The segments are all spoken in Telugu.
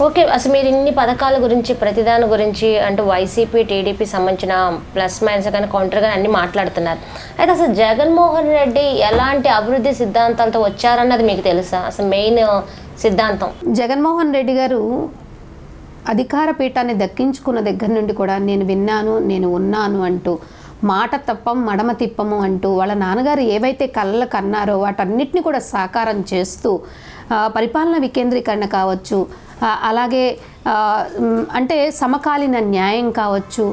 ఓకే. అసలు మీరు ఇన్ని పథకాల గురించి, ప్రతిదాని గురించి అంటూ వైసీపీ, టీడీపీ సంబంధించిన ప్లస్ మైనస్ కానీ, కౌంటర్ కానీ అన్నీ మాట్లాడుతున్నారు. అయితే అసలు జగన్మోహన్ రెడ్డి ఎలాంటి అభివృద్ధి సిద్ధాంతాలతో వచ్చారన్నది మీకు తెలుసా? అసలు మెయిన్ సిద్ధాంతం. జగన్మోహన్ రెడ్డి గారు అధికార పీఠాన్ని దక్కించుకున్న దగ్గర నుండి కూడా నేను విన్నాను, నేను ఉన్నాను అంటూ మాట తప్పం మడమ తిప్పము అంటూ వాళ్ళ నాన్నగారు ఏవైతే కళ్ళకు కన్నారో వాటన్నిటిని కూడా సాకారం చేస్తూ పరిపాలన వికేంద్రీకరణ కావచ్చు, అలాగే అంటే సమకాలీన న్యాయం కావచ్చు,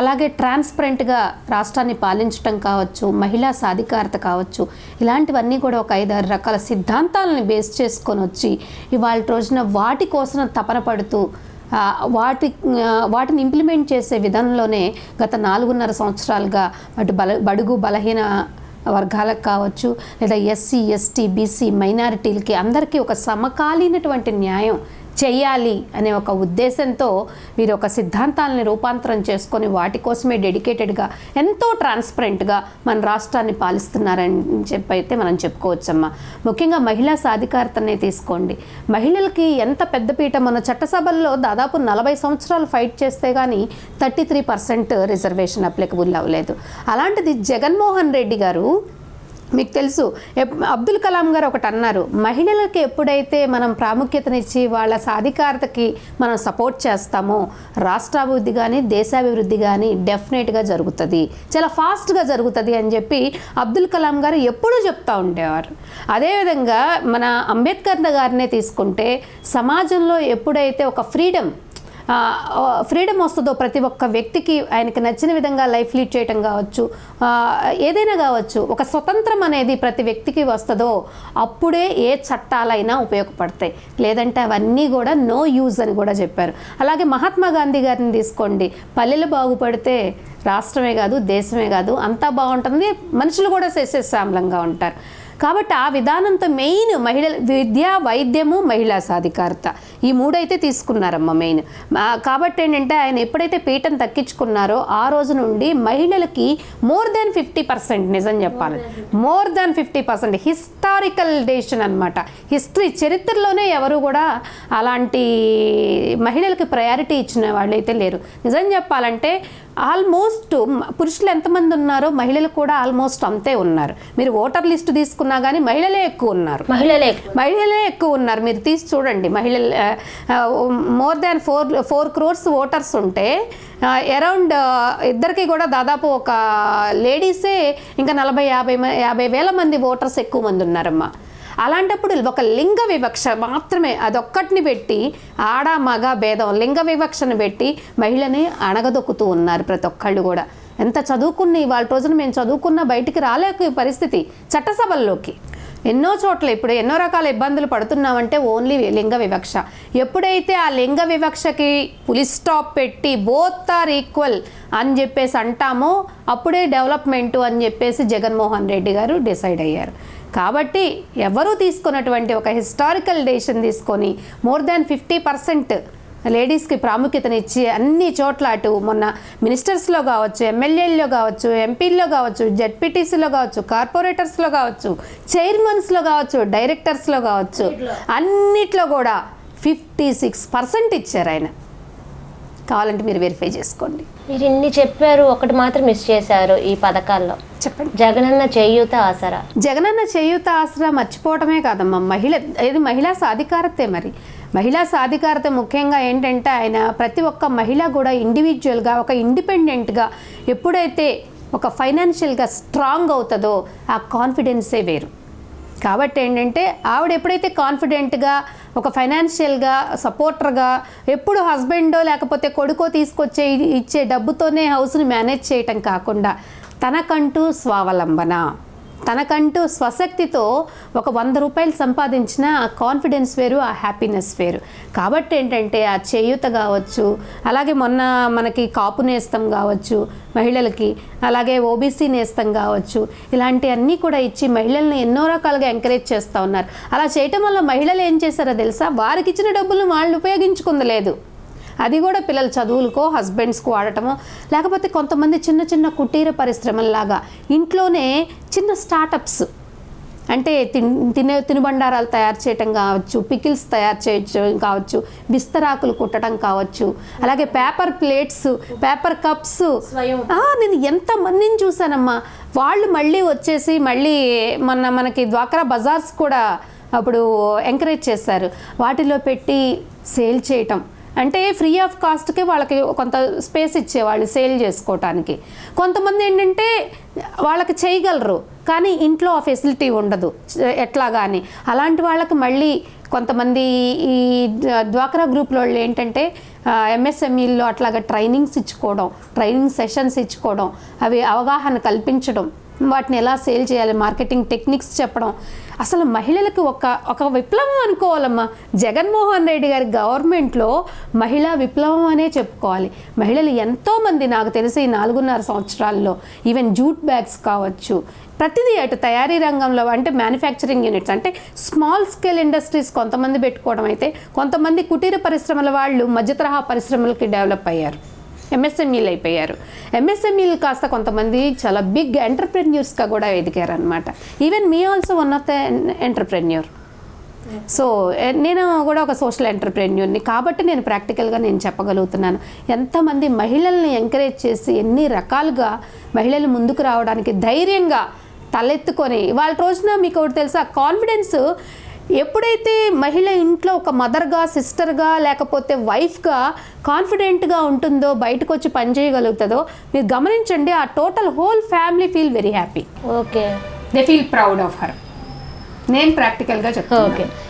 అలాగే ట్రాన్స్పరెంట్గా రాష్ట్రాన్ని పాలించటం కావచ్చు, మహిళా సాధికారత కావచ్చు, ఇలాంటివన్నీ కూడా ఒక 5-6 రకాల సిద్ధాంతాలను బేస్ చేసుకొని వచ్చి ఇవాళ రోజున వాటి కోసం తపన పడుతూ వాటిని ఇంప్లిమెంట్ చేసే విధానంలోనే గత 4.5 సంవత్సరాలుగా అటు బడుగు బలహీన వర్గాలకు కావచ్చు, లేదా ఎస్సీ, ఎస్టీ, బీసీ మైనారిటీలకి అందరికీ ఒక సమకాలీనటువంటి న్యాయం చేయాలి అనే ఒక ఉద్దేశంతో వీరు ఒక సిద్ధాంతాలని రూపాంతరం చేసుకొని వాటి కోసమే డెడికేటెడ్గా ఎంతో ట్రాన్స్పరెంట్గా మన రాష్ట్రాన్ని పాలిస్తున్నారని అయితే మనం చెప్పుకోవచ్చమ్మా. ముఖ్యంగా మహిళా సాధికారతనే తీసుకోండి. మహిళలకి ఎంత పెద్దపీట, మన చట్టసభల్లో దాదాపు 40 సంవత్సరాలు ఫైట్ చేస్తే కానీ 33% రిజర్వేషన్ అప్లికబుల్ అవ్వలేదు. అలాంటిది జగన్మోహన్ రెడ్డి గారు, మీకు తెలుసు అబ్దుల్ కలాం గారు ఒకటి అన్నారు, మహిళలకి ఎప్పుడైతే మనం ప్రాముఖ్యతనిచ్చి వాళ్ళ సాధికారతకి మనం సపోర్ట్ చేస్తామో రాష్ట్రాభివృద్ధి కానీ దేశాభివృద్ధి కానీ డెఫినెట్గా జరుగుతుంది, చాలా ఫాస్ట్గా జరుగుతుంది అని చెప్పి అబ్దుల్ కలాం గారు ఎప్పుడూ చెప్తూ ఉండేవారు. అదేవిధంగా మన అంబేద్కర్ గారినే తీసుకుంటే సమాజంలో ఎప్పుడైతే ఒక ఫ్రీడమ్ వస్తుందో ప్రతి ఒక్క వ్యక్తికి ఆయనకి నచ్చిన విధంగా లైఫ్ లీడ్ చేయటం కావచ్చు, ఏదైనా కావచ్చు, ఒక స్వతంత్రం అనేది ప్రతి వ్యక్తికి వస్తుందో అప్పుడే ఏ చట్టాలైనా ఉపయోగపడతాయి, లేదంటే అవన్నీ కూడా నో యూజ్ అని కూడా చెప్పారు. అలాగే మహాత్మా గాంధీ గారిని తీసుకోండి, పల్లెలు బాగుపడితే రాష్ట్రమే కాదు దేశమే కాదు అంతా బాగుంటుంది, మనుషులు కూడా సస్యశ్యామలంగా ఉంటారు. కాబట్టి ఆ విధానంతో మెయిన్ మహిళల విద్య, వైద్యము, మహిళా సాధికారత ఈ 3 అయితే తీసుకున్నారమ్మ మెయిన్. కాబట్టి ఏంటంటే ఆయన ఎప్పుడైతే పీఠం దక్కించుకున్నారో ఆ రోజు నుండి మహిళలకి more than 50%, నిజం చెప్పాలి more than 50% హిస్టారికల్ డేషన్ అనమాట. చరిత్రలోనే ఎవరు కూడా అలాంటి మహిళలకి ప్రయారిటీ ఇచ్చిన వాళ్ళైతే లేరు. నిజం చెప్పాలంటే ఆల్మోస్ట్ పురుషులు ఎంతమంది ఉన్నారో మహిళలు కూడా ఆల్మోస్ట్ అంతే ఉన్నారు. మీరు ఓటర్ లిస్ట్ తీసుకున్నా కానీ మహిళలే ఎక్కువ ఉన్నారు. మహిళలే ఎక్కువ ఉన్నారు. మీరు తీసి చూడండి, మహిళలు more than 4 crores ఓటర్స్ ఉంటే అరౌండ్ ఇద్దరికి కూడా దాదాపు ఒక లేడీసే ఇంకా 40-50 వేల మంది ఓటర్స్ ఎక్కువ మంది ఉన్నారమ్మా. అలాంటప్పుడు ఒక లింగ వివక్ష మాత్రమే అదొక్కటిని పెట్టి ఆడ మగ భేదం లింగ వివక్షను పెట్టి మహిళని అణగదొక్కుతూ ఉన్నారు ప్రతి ఒక్కళ్ళు కూడా. ఎంత చదువుకున్న ఇవాళ రోజున మేము చదువుకున్న బయటికి రాలేక పరిస్థితి చట్టసభల్లోకి. ఎన్నో చోట్ల ఇప్పుడు ఎన్నో రకాల ఇబ్బందులు పడుతున్నామంటే ఓన్లీ లింగ వివక్ష. ఎప్పుడైతే ఆ లింగ వివక్షకి పులి స్టాప్ పెట్టి బోత్ ఆర్ ఈక్వల్ అని చెప్పేసి అంటామో అప్పుడే డెవలప్మెంటు అని చెప్పేసి జగన్మోహన్ రెడ్డి గారు డిసైడ్ అయ్యారు. కాబట్టి ఎవరు తీసుకున్నటువంటి ఒక హిస్టారికల్ డెసిషన్ తీసుకొని more than 50% లేడీస్కి ప్రాముఖ్యతనిచ్చి అన్ని చోట్ల అటు మొన్న మినిస్టర్స్లో కావచ్చు, ఎమ్మెల్యేల్లో కావచ్చు, ఎంపీల్లో కావచ్చు, జెడ్పీటీసీలో కావచ్చు, కార్పొరేటర్స్లో కావచ్చు, చైర్మన్స్లో కావచ్చు, డైరెక్టర్స్లో కావచ్చు, అన్నిట్లో కూడా 56% ఇచ్చారు ఆయన. కావాలంటే మీరు వెరిఫై చేసుకోండి. మీరు ఇన్ని చెప్పారు, ఒకటి మాత్రం మిస్ చేశారు ఈ పథకాల్లో. చెప్పండి. జగనన్న చేయూత ఆసరా. జగనన్న చేయూత ఆసరా మర్చిపోవటమే కాదమ్మా, ఇది మహిళా సాధికారతే. మరి మహిళా సాధికారత ముఖ్యంగా ఏంటంటే ఆయన ప్రతి ఒక్క మహిళ కూడా ఇండివిజువల్గా ఒక ఇండిపెండెంట్గా ఎప్పుడైతే ఒక ఫైనాన్షియల్గా స్ట్రాంగ్ అవుతుందో ఆ కాన్ఫిడెన్సే వేరు. కాబట్టి ఏంటంటే ఆవిడ ఎప్పుడైతే కాన్ఫిడెంట్గా ఒక ఫైనాన్షియల్గా సపోర్టర్గా ఎప్పుడు హస్బెండో లేకపోతే కొడుకో ఇచ్చే డబ్బుతోనే హౌస్ని మేనేజ్ చేయటం కాకుండా తనకంటూ స్వావలంబన, తనకంటూ స్వశక్తితో ఒక 100 రూపాయలు సంపాదించిన ఆ కాన్ఫిడెన్స్ వేరు, ఆ హ్యాపీనెస్ వేరు. కాబట్టి ఏంటంటే ఆ చేయూత కావచ్చు, అలాగే మొన్న మనకి కాపు నేస్తం కావచ్చు మహిళలకి, అలాగే ఓబీసీ నేస్తం కావచ్చు, ఇలాంటివన్నీ కూడా ఇచ్చి మహిళల్ని ఎన్నో రకాలుగా ఎంకరేజ్ చేస్తూ ఉన్నారు. అలా చేయటం వల్ల మహిళలు ఏం చేశారో తెలుసా, వారికి ఇచ్చిన డబ్బులు వాళ్ళు ఉపయోగించుకుందలేదు. అది కూడా పిల్లల చదువులకో హస్బెండ్స్కు వాడటమో, లేకపోతే కొంతమంది చిన్న చిన్న కుటీర పరిశ్రమల్లాగా ఇంట్లోనే చిన్న స్టార్టప్స్ అంటే తినుబండారాలు తయారు చేయటం కావచ్చు, పికిల్స్ తయారు చేయటం కావచ్చు, బిస్తరాకులు కుట్టడం కావచ్చు, అలాగే పేపర్ ప్లేట్స్, పేపర్ కప్స్. నేను ఎంతమందిని చూసానమ్మా. వాళ్ళు మళ్ళీ వచ్చేసి మళ్ళీ మనకి డ్వాక్రా బజార్స్ కూడా అప్పుడు ఎంకరేజ్ చేశారు. వాటిలో పెట్టి సేల్ చేయటం, అంటే ఫ్రీ ఆఫ్ కాస్ట్కి వాళ్ళకి కొంత స్పేస్ ఇచ్చేవాళ్ళు సేల్ చేసుకోవటానికి. కొంతమంది ఏంటంటే వాళ్ళకి చేయగలరు కానీ ఇంట్లో ఆ ఫెసిలిటీ ఉండదు ఎట్లా కానీ, అలాంటి వాళ్ళకి మళ్ళీ కొంతమంది ఈ డ్వాక్రా గ్రూప్లో వాళ్ళు ఏంటంటే ఎంఎస్ఎంఈల్లో అట్లాగా ట్రైనింగ్స్ ఇచ్చుకోవడం, ట్రైనింగ్ సెషన్స్ ఇచ్చుకోవడం, అవి అవగాహన కల్పించడం, వాటిని ఎలా సేల్ చేయాలి, మార్కెటింగ్ టెక్నిక్స్ చెప్పడం. అసలు మహిళలకు ఒక విప్లవం అనుకోవాలమ్మా. జగన్మోహన్ రెడ్డి గారి గవర్నమెంట్లో మహిళా విప్లవం అనే చెప్పుకోవాలి. మహిళలు ఎంతోమంది నాకు తెలిసి 4.5 సంవత్సరాల్లో ఈవెన్ జూట్ బ్యాగ్స్ కావచ్చు, ప్రతిదీ అటు తయారీ రంగంలో అంటే మ్యానుఫ్యాక్చరింగ్ యూనిట్స్ అంటే స్మాల్ స్కేల్ ఇండస్ట్రీస్ కొంతమంది పెట్టుకోవడం అయితే, కొంతమంది కుటీర పరిశ్రమల వాళ్ళు మధ్య తరహా పరిశ్రమలకి డెవలప్ అయ్యారు, ఎంఎస్ఎంఈలు అయిపోయారు. ఎంఎస్ఎంఈలు కాస్త కొంతమంది చాలా బిగ్ ఎంటర్ప్రెన్యూర్స్గా కూడా ఎదిగారు అనమాట. Even me also one of the entrepreneur. So నేను కూడా ఒక సోషల్ ఎంటర్ప్రెన్యూర్ని కాబట్టి నేను ప్రాక్టికల్గా నేను చెప్పగలుగుతున్నాను. ఎంతమంది మహిళల్ని ఎంకరేజ్ చేసి ఎన్ని రకాలుగా మహిళలు ముందుకు రావడానికి ధైర్యంగా తలెత్తుకొని వాళ్ళ రోజున మీకు ఒకటి తెలుసా, కాన్ఫిడెన్స్ ఎప్పుడైతే మహిళ ఇంట్లో ఒక మదర్గా, సిస్టర్గా, లేకపోతే వైఫ్గా కాన్ఫిడెంట్గా ఉంటుందో, బయటకు వచ్చి పని చేయగలుగుతుందో, మీరు గమనించండి, ఆ total whole family feel very happy. Okay, they feel proud of her. నేను ప్రాక్టికల్గా చెప్తాను. ఓకే.